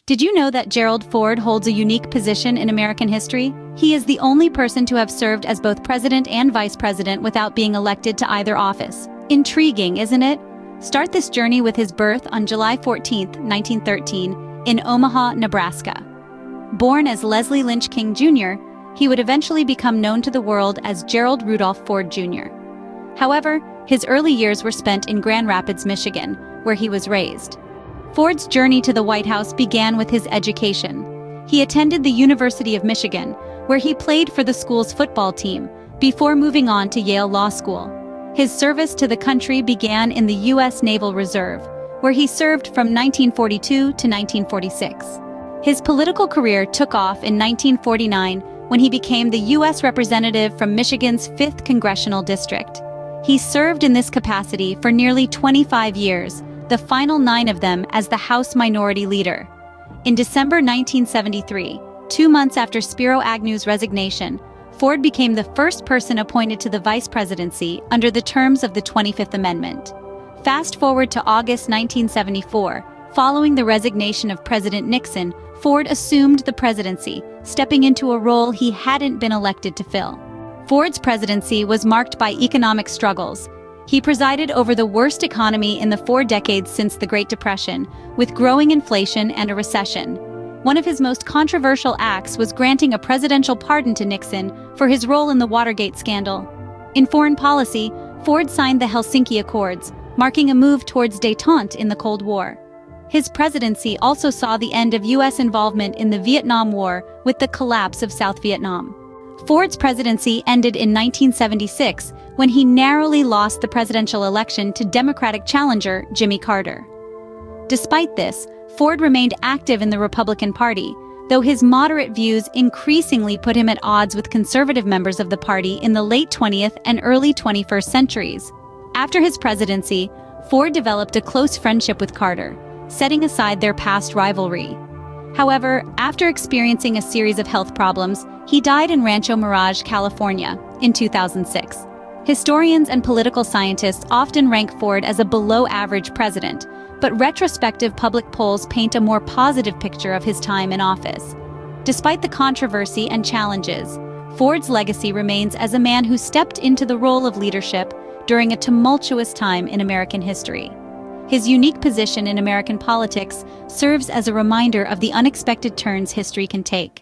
Did you know that Gerald Ford holds a unique position in American history? He is the only person to have served as both president and vice president without being elected to either office. Intriguing, isn't it? Start this journey with his birth on July 14, 1913, in Omaha, Nebraska. Born as Leslie Lynch King Jr., he would eventually become known to the world as Gerald Rudolph Ford Jr. However, his early years were spent in Grand Rapids, Michigan, where he was raised. Ford's journey to the White House began with his education. He attended the University of Michigan, where he played for the school's football team, before moving on to Yale Law School. His service to the country began in the U.S. Naval Reserve, where he served from 1942 to 1946. His political career took off in 1949 when he became the U.S. representative from Michigan's 5th Congressional District. He served in this capacity for nearly 25 years, the final 9 of them as the House Minority Leader. In December 1973, 2 months after Spiro Agnew's resignation, Ford became the first person appointed to the vice presidency under the terms of the 25th Amendment. Fast forward to August 1974, following the resignation of President Nixon, Ford assumed the presidency, stepping into a role he hadn't been elected to fill. Ford's presidency was marked by economic struggles. He presided over the worst economy in the 4 decades since the Great Depression, with growing inflation and a recession. One of his most controversial acts was granting a presidential pardon to Nixon for his role in the Watergate scandal. In foreign policy, Ford signed the Helsinki Accords, marking a move towards détente in the Cold War. His presidency also saw the end of U.S. involvement in the Vietnam War with the collapse of South Vietnam. Ford's presidency ended in 1976 when he narrowly lost the presidential election to Democratic challenger Jimmy Carter. Despite this, Ford remained active in the Republican Party, though his moderate views increasingly put him at odds with conservative members of the party in the late 20th and early 21st centuries. After his presidency, Ford developed a close friendship with Carter, setting aside their past rivalry. However, after experiencing a series of health problems, he died in Rancho Mirage, California, in 2006. Historians and political scientists often rank Ford as a below-average president, but retrospective public polls paint a more positive picture of his time in office. Despite the controversy and challenges, Ford's legacy remains as a man who stepped into the role of leadership during a tumultuous time in American history. His unique position in American politics serves as a reminder of the unexpected turns history can take.